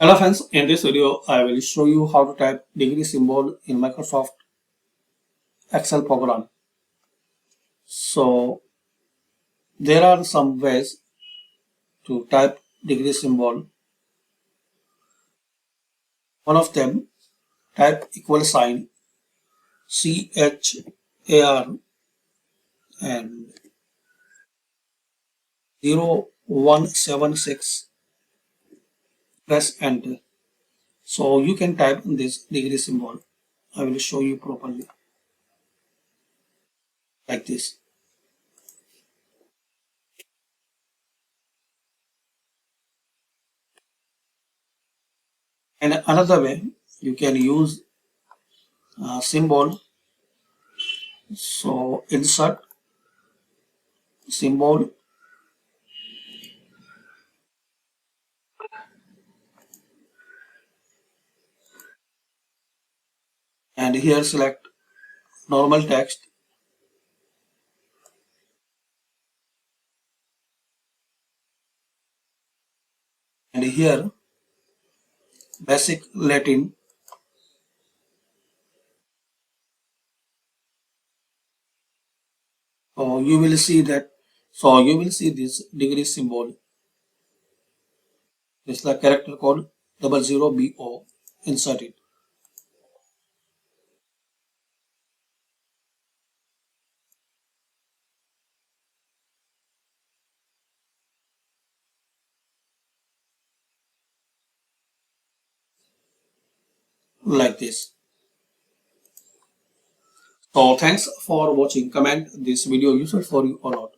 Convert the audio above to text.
Hello friends, in this video I will show you how to type degree symbol in Microsoft Excel program. So there are some ways to type degree symbol. One of them, type equal sign CHAR and 0176, press enter. So you can type this degree symbol. I will show you properly like this. And another way, you can use symbol. So insert symbol and here select normal text and here basic Latin. So you will see this degree symbol. This is the character code 00BO. Insert it. Like this. So thanks for watching. Comment this video useful for you or not.